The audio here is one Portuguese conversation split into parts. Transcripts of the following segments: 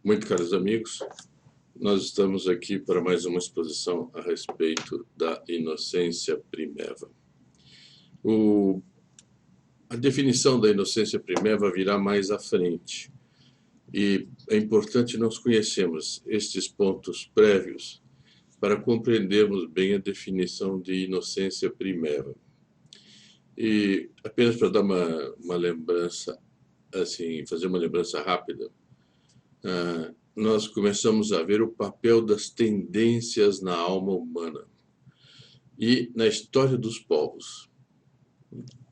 Muito caros amigos, nós estamos aqui para mais uma exposição a respeito da inocência primeva. A definição da inocência primeva virá mais à frente, e é importante nós conhecermos estes pontos prévios para compreendermos bem a definição de inocência primeva. E apenas para dar uma lembrança, assim, fazer uma lembrança rápida, nós começamos a ver o papel das tendências na alma humana e na história dos povos.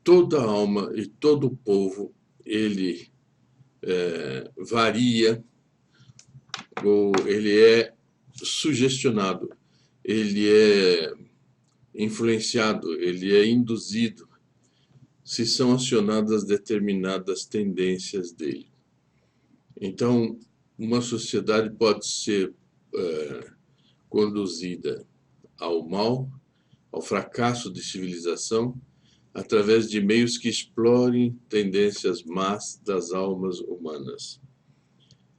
Toda alma e todo povo, ele varia, ou ele é sugestionado, ele é influenciado, ele é induzido, se são acionadas determinadas tendências dele. Então, uma sociedade pode ser conduzida ao mal, ao fracasso de civilização, através de meios que explorem tendências más das almas humanas.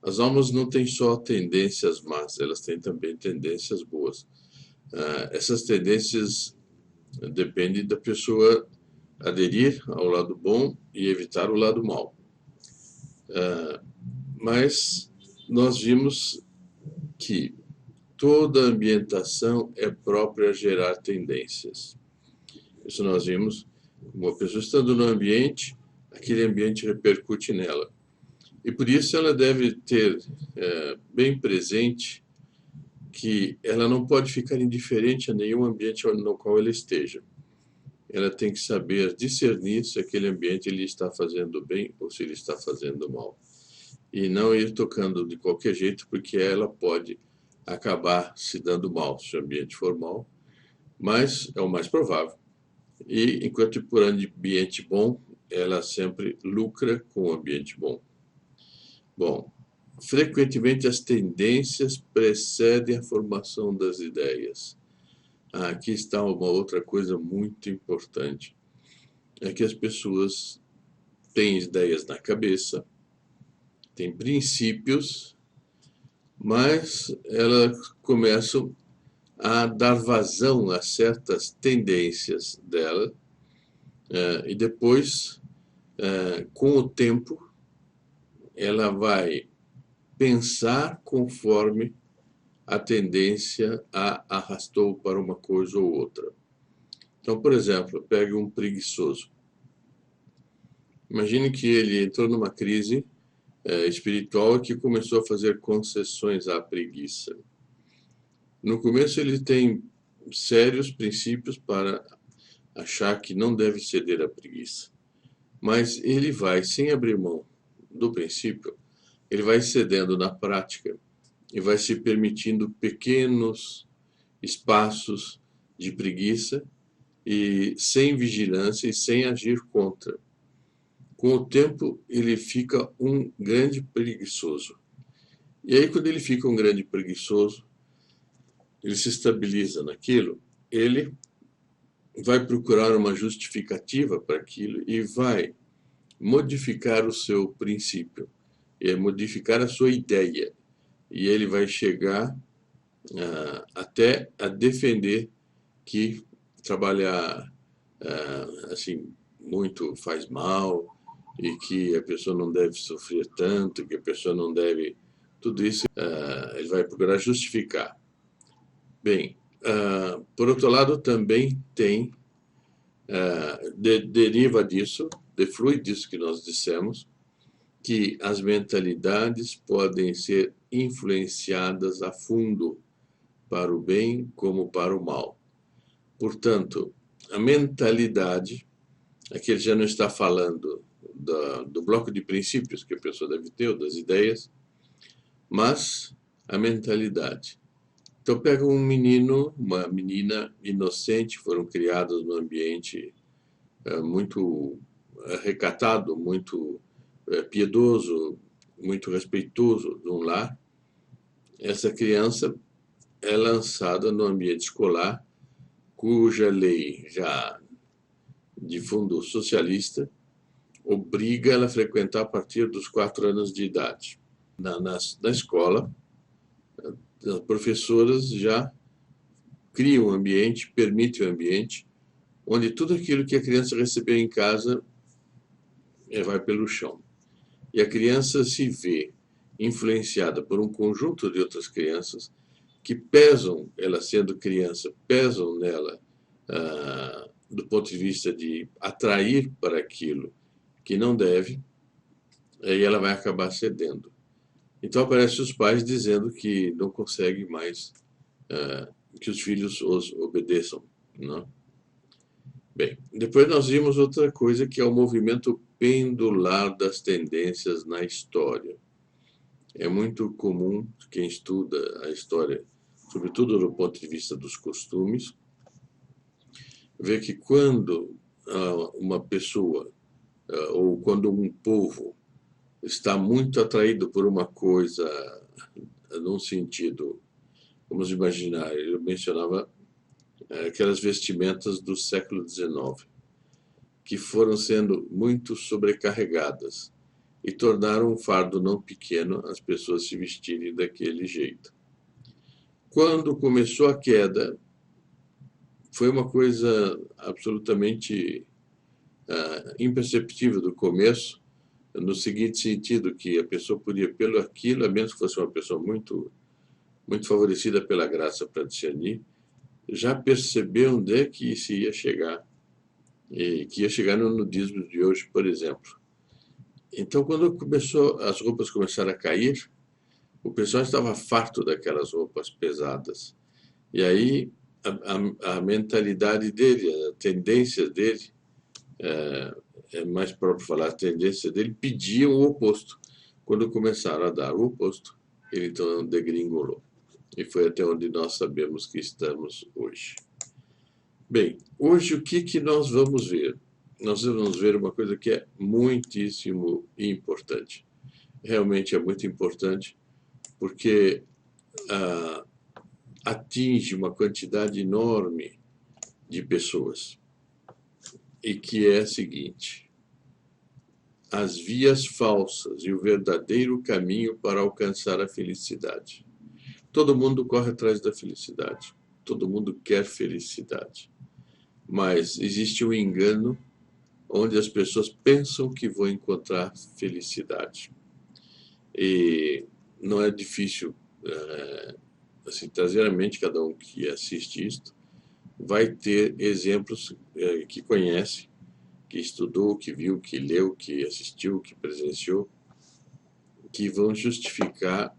As almas não têm só tendências más, elas têm também tendências boas. Essas tendências dependem da pessoa aderir ao lado bom e evitar o lado mau. Mas nós vimos que toda ambientação é própria a gerar tendências. Isso nós vimos, uma pessoa estando no ambiente, aquele ambiente repercute nela. E por isso ela deve ter bem presente que ela não pode ficar indiferente a nenhum ambiente no qual ela esteja. Ela tem que saber discernir se aquele ambiente lhe está fazendo bem ou se ele está fazendo mal. E não ir tocando de qualquer jeito, porque ela pode acabar se dando mal, se o ambiente for mal, mas é o mais provável. E enquanto por ambiente bom, ela sempre lucra com o ambiente bom. Bom, frequentemente as tendências precedem a formação das ideias. Aqui está uma outra coisa muito importante, é que as pessoas têm ideias na cabeça, têm princípios, mas elas começam a dar vazão a certas tendências dela, e depois, com o tempo, ela vai pensar conforme a tendência a arrastou para uma coisa ou outra. Então, por exemplo, pegue um preguiçoso. Imagine que ele entrou numa crise espiritual que começou a fazer concessões à preguiça. No começo ele tem sérios princípios para achar que não deve ceder à preguiça. Mas ele vai, sem abrir mão do princípio, ele vai cedendo na prática e vai se permitindo pequenos espaços de preguiça e sem vigilância e sem agir contra. Com o tempo, ele fica um grande preguiçoso. E aí, quando ele fica um grande preguiçoso, ele se estabiliza naquilo, ele vai procurar uma justificativa para aquilo e vai modificar o seu princípio, modificar a sua ideia. E ele vai chegar até a defender que trabalhar assim muito faz mal, e que a pessoa não deve sofrer tanto, que a pessoa não deve... Tudo isso ele vai procurar justificar. Bem, por outro lado, também tem, deriva disso, deflui disso que nós dissemos, que as mentalidades podem ser influenciadas a fundo para o bem como para o mal. Portanto, a mentalidade, aqui ele já não está falando do bloco de princípios que a pessoa deve ter, ou das ideias, mas a mentalidade. Então pega um menino, uma menina inocente, foram criados num ambiente muito recatado, muito piedoso, muito respeitoso de um lar. Essa criança é lançada no ambiente escolar, cuja lei já de fundo socialista obriga ela a frequentar a partir dos 4 anos de idade. na escola, as professoras já criam um ambiente, permitem um ambiente onde tudo aquilo que a criança recebeu em casa vai pelo chão. E a criança se vê influenciada por um conjunto de outras crianças que pesam, ela sendo criança, pesam nela do ponto de vista de atrair para aquilo que não deve, e ela vai acabar cedendo. Então aparecem os pais dizendo que não conseguem mais que os filhos os obedeçam, não? Bem, depois nós vimos outra coisa que é o movimento pendular das tendências na história. É muito comum quem estuda a história, sobretudo do ponto de vista dos costumes, ver que quando uma pessoa ou quando um povo está muito atraído por uma coisa num sentido, vamos imaginar, eu mencionava aquelas vestimentas do século XIX, que foram sendo muito sobrecarregadas e tornaram um fardo não pequeno as pessoas se vestirem daquele jeito. Quando começou a queda, foi uma coisa absolutamente imperceptível do começo, no seguinte sentido, que a pessoa podia, pelo aquilo, a menos que fosse uma pessoa muito, muito favorecida pela graça para discernir, já percebeu onde é que isso ia chegar, e que ia chegar no nudismo de hoje, por exemplo. Então, quando as roupas começaram a cair, o pessoal estava farto daquelas roupas pesadas. E aí a mentalidade dele, a tendência dele, é mais próprio falar, a tendência dele pedia o oposto. Quando começaram a dar o oposto, ele então degringolou. E foi até onde nós sabemos que estamos hoje. Bem, hoje o que nós vamos ver? Nós vamos ver uma coisa que é muitíssimo importante. Realmente é muito importante, porque atinge uma quantidade enorme de pessoas. E que é a seguinte: as vias falsas e o verdadeiro caminho para alcançar a felicidade. Todo mundo corre atrás da felicidade. Todo mundo quer felicidade. Mas existe um engano onde as pessoas pensam que vão encontrar felicidade. E não é difícil assim, trazer à mente cada um que assiste isto, vai ter exemplos que conhece, que estudou, que viu, que leu, que assistiu, que presenciou, que vão justificar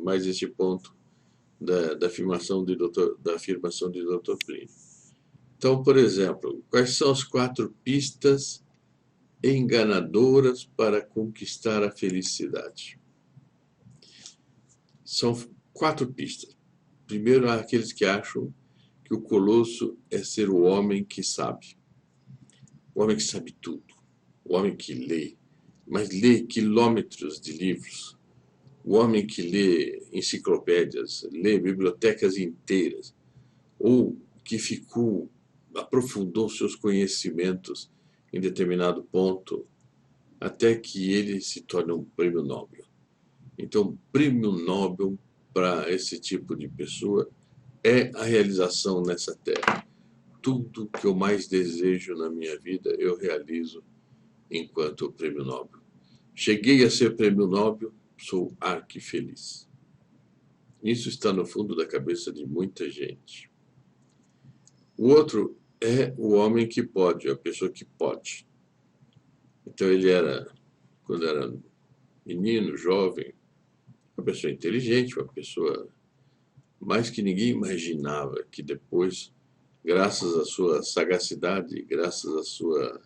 mais este ponto da afirmação de Dr. Plínio. Então, por exemplo, quais são as 4 pistas enganadoras para conquistar a felicidade? São 4 pistas. Primeiro, há aqueles que acham que o colosso é ser o homem que sabe. O homem que sabe tudo. O homem que lê, mas lê quilômetros de livros. O homem que lê enciclopédias, lê bibliotecas inteiras, ou que aprofundou seus conhecimentos em determinado ponto, até que ele se torne um prêmio Nobel. Então, prêmio Nobel para esse tipo de pessoa é a realização nessa terra. Tudo que eu mais desejo na minha vida, eu realizo enquanto prêmio Nobel. Cheguei a ser prêmio Nobel, sou arquifeliz. Isso está no fundo da cabeça de muita gente. O outro é o homem que pode, a pessoa que pode. Então ele quando era menino, jovem, uma pessoa inteligente, uma pessoa mais que ninguém imaginava que depois, graças à sua sagacidade, graças à sua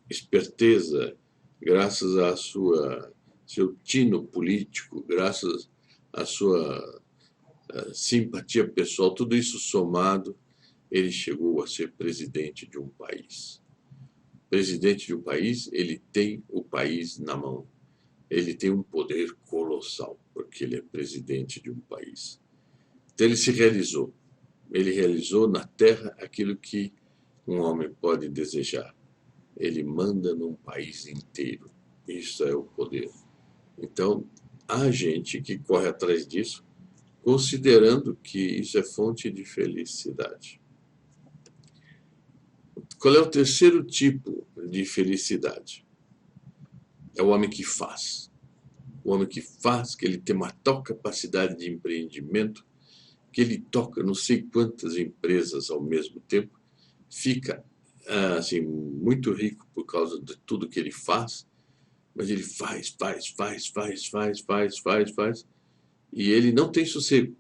esperteza, graças a seu tino político, graças à sua simpatia pessoal, tudo isso somado, ele chegou a ser presidente de um país. Presidente de um país, ele tem o país na mão. Ele tem um poder colossal, porque ele é presidente de um país. Então ele se realizou. Ele realizou na terra aquilo que um homem pode desejar. Ele manda num país inteiro. Isso é o poder. Então, há gente que corre atrás disso, considerando que isso é fonte de felicidade. Qual é o terceiro tipo de felicidade? É o homem que faz. O homem que faz, que ele tem uma tal capacidade de empreendimento, que ele toca não sei quantas empresas ao mesmo tempo, fica assim, muito rico por causa de tudo que ele faz, mas ele faz, e ele não tem sossego.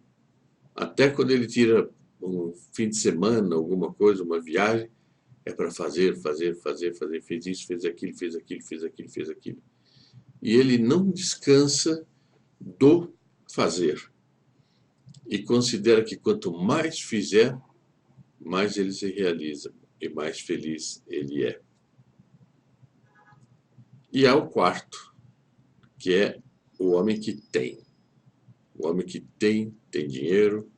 Até quando ele tira um fim de semana, alguma coisa, uma viagem, é para fazer, fez isso, fez aquilo, fez aquilo. E ele não descansa do fazer. E considera que quanto mais fizer, mais ele se realiza e mais feliz ele é. E há o quarto, que é o homem que tem. O homem que tem dinheiro,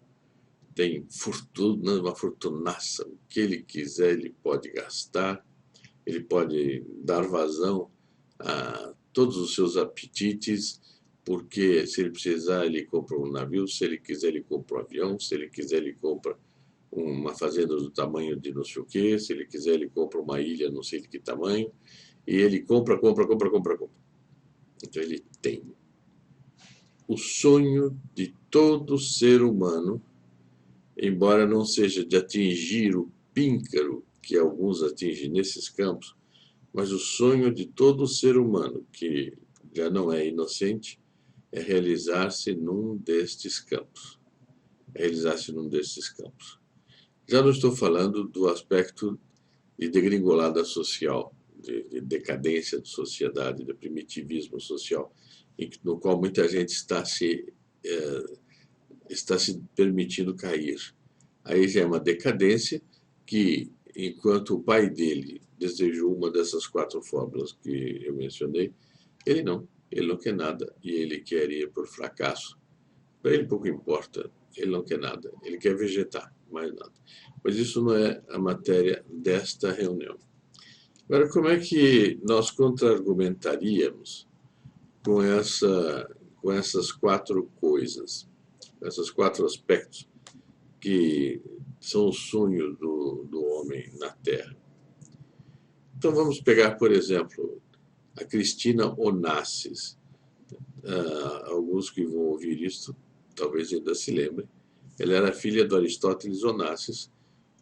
tem fortuna, uma fortunaça. O que ele quiser, ele pode gastar, ele pode dar vazão a todos os seus apetites, porque se ele precisar, ele compra um navio, se ele quiser, ele compra um avião, se ele quiser, ele compra uma fazenda do tamanho de não sei o quê, se ele quiser, ele compra uma ilha não sei de que tamanho, e ele compra. Então ele tem. O sonho de todo ser humano, embora não seja de atingir o píncaro que alguns atingem nesses campos, mas o sonho de todo ser humano que já não é inocente é realizar-se num destes campos. Já não estou falando do aspecto de degringolada social, de decadência de sociedade, de primitivismo social, no qual muita gente está se permitindo cair. Aí já é uma decadência que, enquanto o pai dele desejou uma dessas 4 fórmulas que eu mencionei, ele não quer nada e ele quer ir por fracasso. Para ele pouco importa, ele não quer nada, ele quer vegetar, mais nada. Mas isso não é a matéria desta reunião. Agora, como é que nós contra-argumentaríamos com essas 4 coisas, esses 4 aspectos que são os sonhos do homem na Terra? Então vamos pegar, por exemplo, a Cristina Onassis. Alguns que vão ouvir isto talvez ainda se lembrem. Ela era filha do Aristóteles Onassis,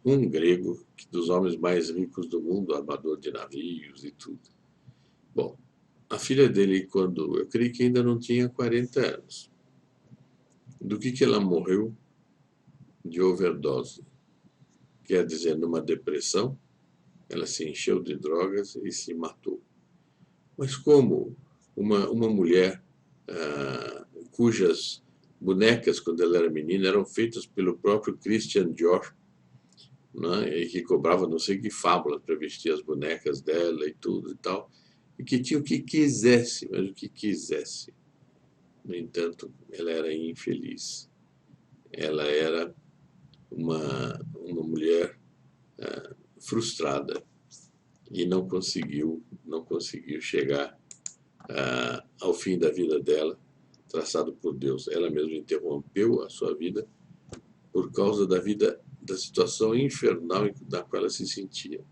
um grego dos homens mais ricos do mundo, armador de navios e tudo. Bom, a filha dele, quando eu creio que ainda não tinha 40 anos, do que ela morreu? De overdose. Quer dizer, numa depressão, ela se encheu de drogas e se matou. Mas como uma mulher cujas bonecas, quando ela era menina, eram feitas pelo próprio Christian Dior, né, e que cobrava não sei que fábula para vestir as bonecas dela e tudo e tal, e que tinha o que quisesse, mas o que quisesse. No entanto, ela era infeliz. Ela era uma mulher frustrada e não conseguiu chegar ao fim da vida dela, traçado por Deus. Ela mesma interrompeu a sua vida por causa da situação infernal na qual ela se sentia.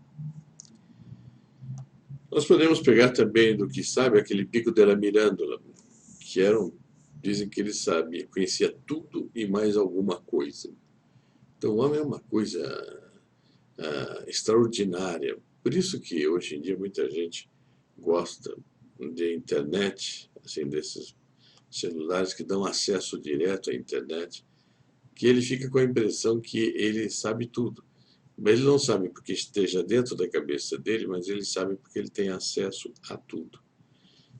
Nós podemos pegar também do que sabe aquele Pico della Mirandola, que dizem que ele sabia, conhecia tudo e mais alguma coisa. Então o homem é uma coisa extraordinária. Por isso que hoje em dia muita gente gosta de internet, assim, desses celulares que dão acesso direto à internet, que ele fica com a impressão que ele sabe tudo. Mas ele não sabe porque esteja dentro da cabeça dele, mas ele sabe porque ele tem acesso a tudo.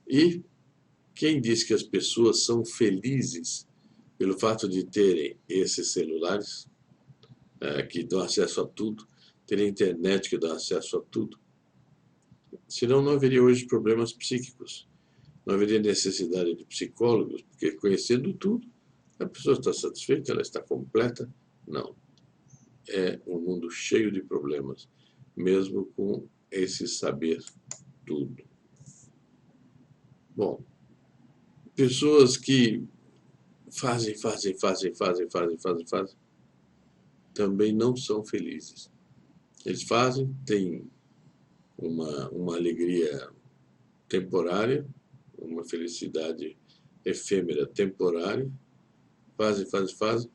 E quem diz que as pessoas são felizes pelo fato de terem esses celulares que dão acesso a tudo, terem internet que dá acesso a tudo? Senão não haveria hoje problemas psíquicos, não haveria necessidade de psicólogos, porque conhecendo tudo, a pessoa está satisfeita, ela está completa? Não. É um mundo cheio de problemas, mesmo com esse saber tudo. Bom, pessoas que fazem, também não são felizes. Eles fazem, têm uma alegria temporária, uma felicidade efêmera temporária, fazem.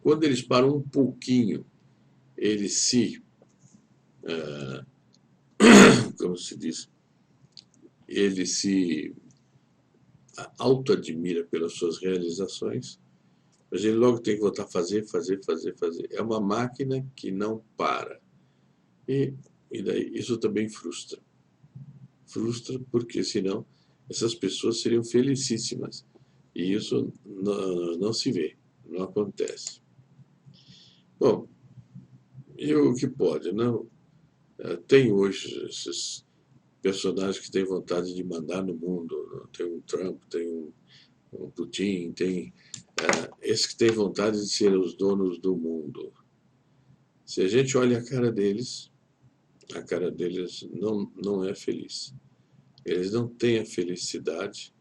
Quando eles param um pouquinho, eles se, como se diz, ele se autoadmira pelas suas realizações, mas ele logo tem que voltar a fazer. É uma máquina que não para. E, e daí isso também frustra. Frustra porque senão essas pessoas seriam felicíssimas. E isso não se vê, não acontece. Bom, e o que pode, não? Tem hoje esses personagens que têm vontade de mandar no mundo. Tem um Trump, tem um Putin, tem esses que têm vontade de ser os donos do mundo. Se a gente olha a cara deles não é feliz. Eles não têm a felicidade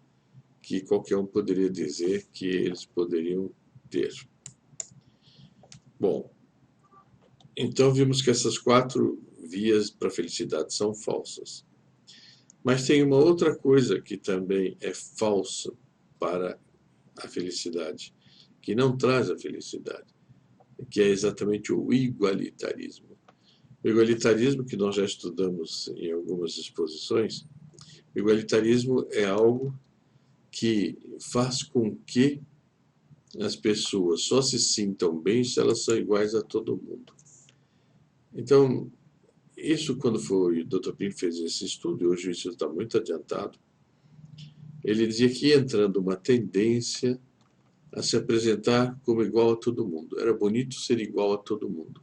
que qualquer um poderia dizer que eles poderiam ter. Bom, então vimos que essas 4 vias para a felicidade são falsas. Mas tem uma outra coisa que também é falsa para a felicidade, que não traz a felicidade, que é exatamente o igualitarismo. O igualitarismo, que nós já estudamos em algumas exposições, o igualitarismo é algo que faz com que as pessoas só se sintam bem se elas são iguais a todo mundo. Então, isso quando foi o Dr. Pink fez esse estudo, e hoje isso está muito adiantado, ele dizia que ia entrando uma tendência a se apresentar como igual a todo mundo. Era bonito ser igual a todo mundo.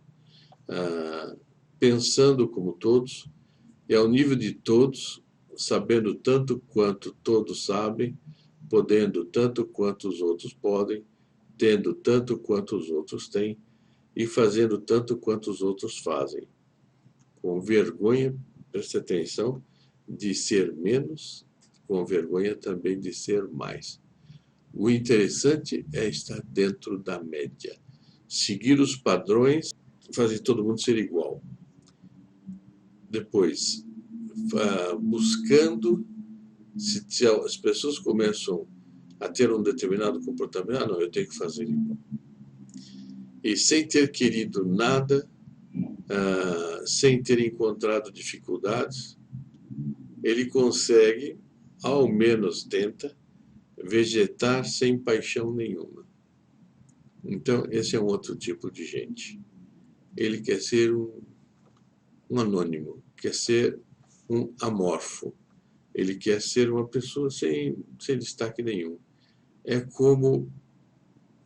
Pensando como todos, e ao nível de todos, sabendo tanto quanto todos sabem, podendo tanto quanto os outros podem, tendo tanto quanto os outros têm e fazendo tanto quanto os outros fazem. Com vergonha, preste atenção, de ser menos, com vergonha também de ser mais. O interessante é estar dentro da média. Seguir os padrões, fazer todo mundo ser igual. Depois, buscando, se as pessoas começam a ter um determinado comportamento, não, eu tenho que fazer igual. E sem ter querido nada, sem ter encontrado dificuldades, ele consegue, ao menos tenta, vegetar sem paixão nenhuma. Então, esse é um outro tipo de gente. Ele quer ser um anônimo, quer ser um amorfo. Ele quer ser uma pessoa sem destaque nenhum. É como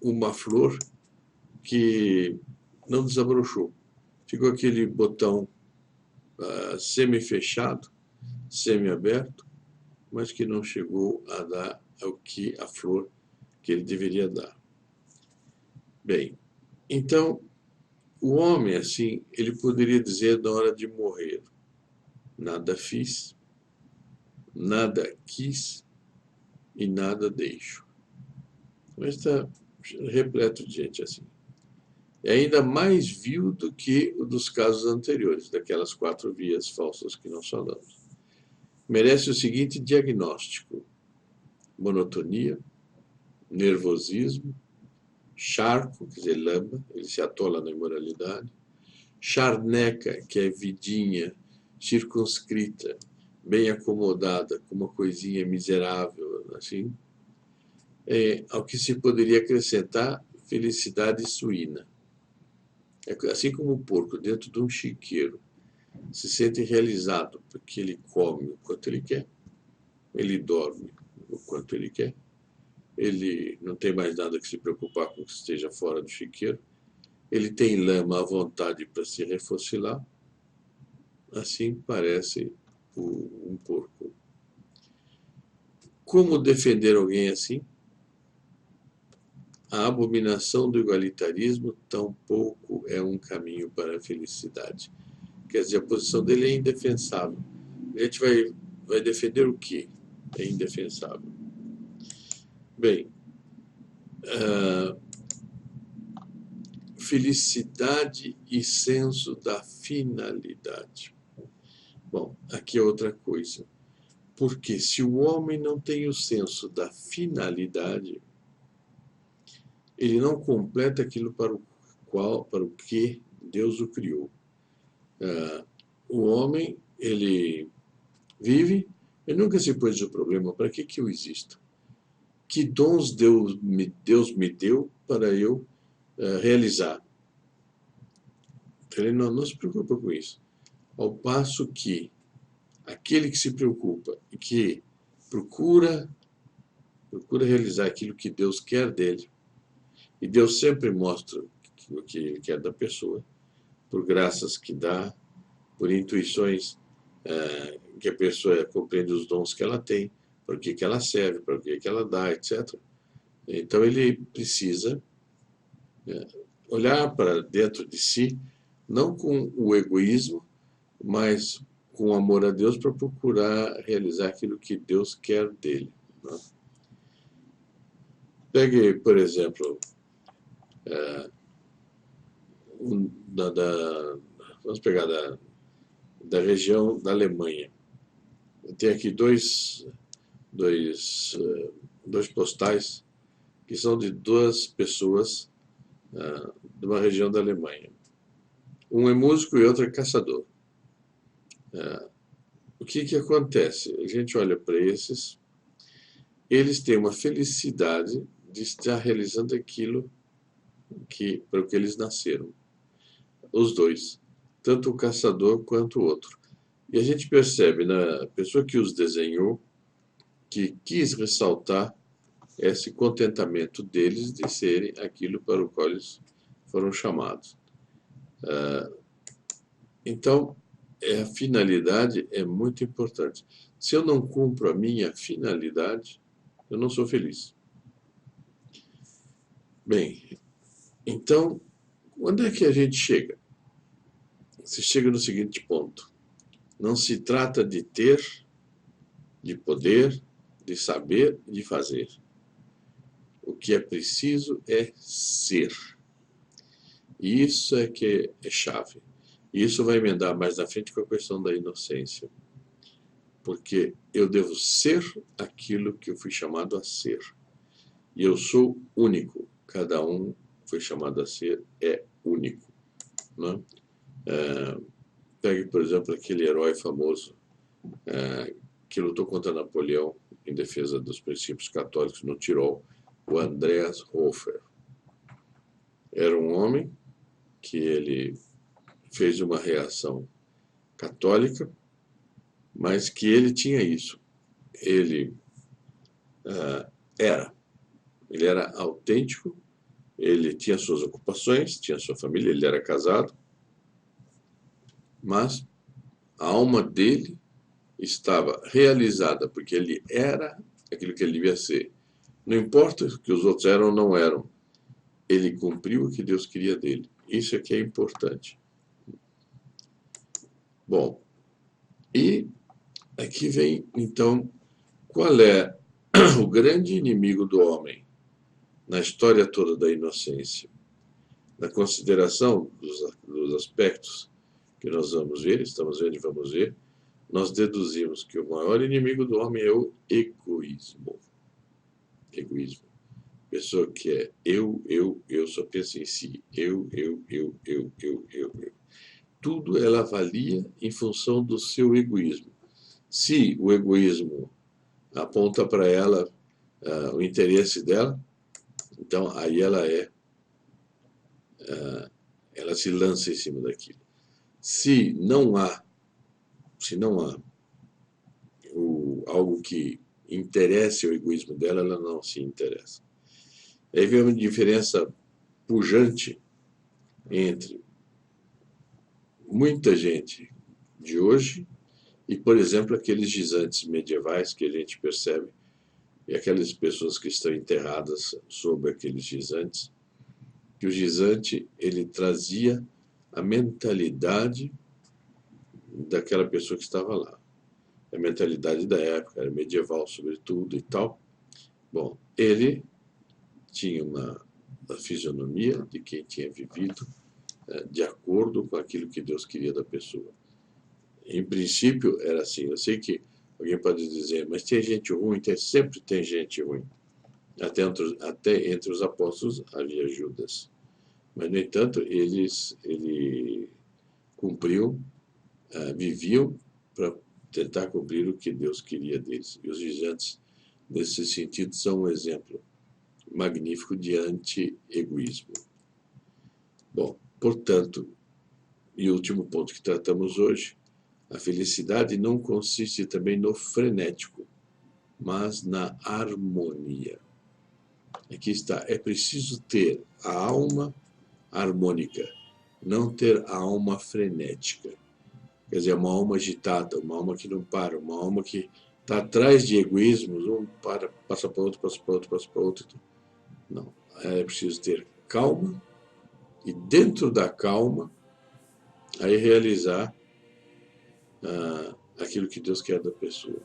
uma flor que não desabrochou. Ficou aquele botão semi-fechado, semi-aberto, mas que não chegou a dar ao que a flor que ele deveria dar. Bem, então, o homem, assim, ele poderia dizer na hora de morrer: nada fiz, nada quis e nada deixo. Mas está repleto de gente assim. É ainda mais vil do que o dos casos anteriores, daquelas 4 vias falsas que nós falamos. Merece o seguinte diagnóstico: monotonia, nervosismo, charco, quer dizer, lama, ele se atola na imoralidade, charneca, que é vidinha, circunscrita, bem acomodada, com uma coisinha miserável, assim, ao que se poderia acrescentar felicidade suína. Assim como o porco dentro de um chiqueiro se sente realizado porque ele come o quanto ele quer, ele dorme o quanto ele quer, ele não tem mais nada que se preocupar com que esteja fora do chiqueiro, ele tem lama à vontade para se refocilar, assim parece um porco. Como defender alguém assim? A abominação do igualitarismo tampouco é um caminho para a felicidade. Quer dizer, a posição dele é indefensável. A gente vai defender o quê? é indefensável. Bem, felicidade e senso da finalidade. Bom, aqui é outra coisa. Porque se o homem não tem o senso da finalidade, ele não completa aquilo para o que Deus o criou. O homem, ele vive, ele nunca se pôs o problema, para que eu existo? Que dons Deus me deu para eu realizar? Ele não se preocupa com isso. Ao passo que aquele que se preocupa e que procura realizar aquilo que Deus quer dele, e Deus sempre mostra o que ele quer da pessoa, por graças que dá, por intuições que a pessoa compreende os dons que ela tem, para o que ela serve, para o que ela dá, etc. Então ele precisa olhar para dentro de si, não com o egoísmo, mas com amor a Deus para procurar realizar aquilo que Deus quer dele. Né? Pegue, por exemplo, vamos pegar da região da Alemanha. Tem aqui dois postais que são de duas pessoas de uma região da Alemanha. Um é músico e outro é caçador. O que acontece? A gente olha para esses, eles têm uma felicidade de estar realizando aquilo para o que eles nasceram. Os dois, tanto o caçador quanto o outro. E a gente percebe na pessoa que os desenhou que quis ressaltar esse contentamento deles de serem aquilo para o qual eles foram chamados. Então, a finalidade é muito importante. Se eu não cumpro a minha finalidade, eu não sou feliz. Bem, então, onde é que a gente chega? Se chega no seguinte ponto: não se trata de ter, de poder, de saber e de fazer. O que é preciso é ser. E isso é que é chave. E isso vai emendar mais na frente com a questão da inocência. Porque eu devo ser aquilo que eu fui chamado a ser. E eu sou único. Cada um foi chamado a ser é único. Né? Pegue, por exemplo, aquele herói famoso que lutou contra Napoleão em defesa dos princípios católicos no Tirol, o Andreas Hofer. Era um homem que ele fez uma reação católica, mas que ele tinha isso. Ele era autêntico, ele tinha suas ocupações, tinha sua família, ele era casado, mas a alma dele estava realizada, porque ele era aquilo que ele devia ser. Não importa o que os outros eram ou não eram, ele cumpriu o que Deus queria dele. Isso é que é importante. Bom, e aqui vem, então, qual é o grande inimigo do homem na história toda da inocência? Na consideração dos aspectos que nós vamos ver, estamos vendo e vamos ver, nós deduzimos que o maior inimigo do homem é o egoísmo. Egoísmo. Pessoa que é eu, só pensa em si. Eu. Tudo ela avalia em função do seu egoísmo. Se o egoísmo aponta para ela o interesse dela, então aí ela se lança em cima daquilo. Se não há algo que interesse o egoísmo dela, ela não se interessa. Aí vem uma diferença pujante entre muita gente de hoje e, por exemplo, aqueles gigantes medievais que a gente percebe, e aquelas pessoas que estão enterradas sob aqueles gigantes, que o gigante ele trazia a mentalidade daquela pessoa que estava lá. a mentalidade da época, era medieval sobretudo e tal. Bom, ele tinha uma fisionomia de quem tinha vivido de acordo com aquilo que Deus queria da pessoa. Em princípio, era assim. Eu sei que alguém pode dizer, mas tem gente ruim, sempre tem gente ruim. Até entre os apóstolos havia Judas. Mas, no entanto, ele cumpriu, viviam para tentar cumprir o que Deus queria deles. E os vigilantes, nesse sentido, são um exemplo magnífico de anti-egoísmo. Bom, portanto, e o último ponto que tratamos hoje, a felicidade não consiste também no frenético, mas na harmonia. Aqui está, é preciso ter a alma harmônica, não ter a alma frenética. Quer dizer, uma alma agitada, uma alma que não para, uma alma que está atrás de egoísmos, passa para outro, passa para outro, passa para outro. Não, é preciso ter calma e dentro da calma, aí realizar aquilo que Deus quer da pessoa.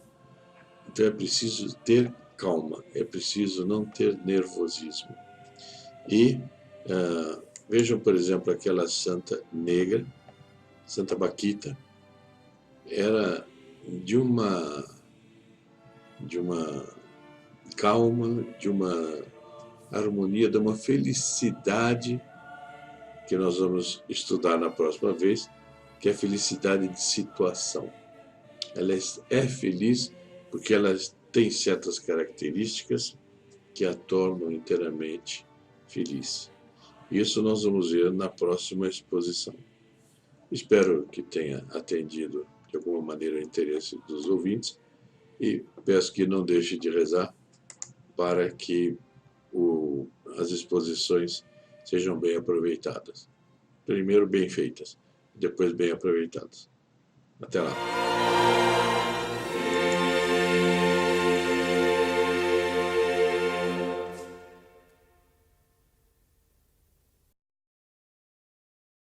Então é preciso ter calma, é preciso não ter nervosismo. E vejam, por exemplo, aquela santa negra, Santa Baquita, era de uma calma, de uma harmonia, de uma felicidade que nós vamos estudar na próxima vez, que é a felicidade de situação. Ela é feliz porque ela tem certas características que a tornam inteiramente feliz. Isso nós vamos ver na próxima exposição. Espero que tenha atendido de alguma maneira o interesse dos ouvintes e peço que não deixe de rezar para que as exposições sejam bem aproveitadas. Primeiro bem feitas, depois bem aproveitadas. Até lá.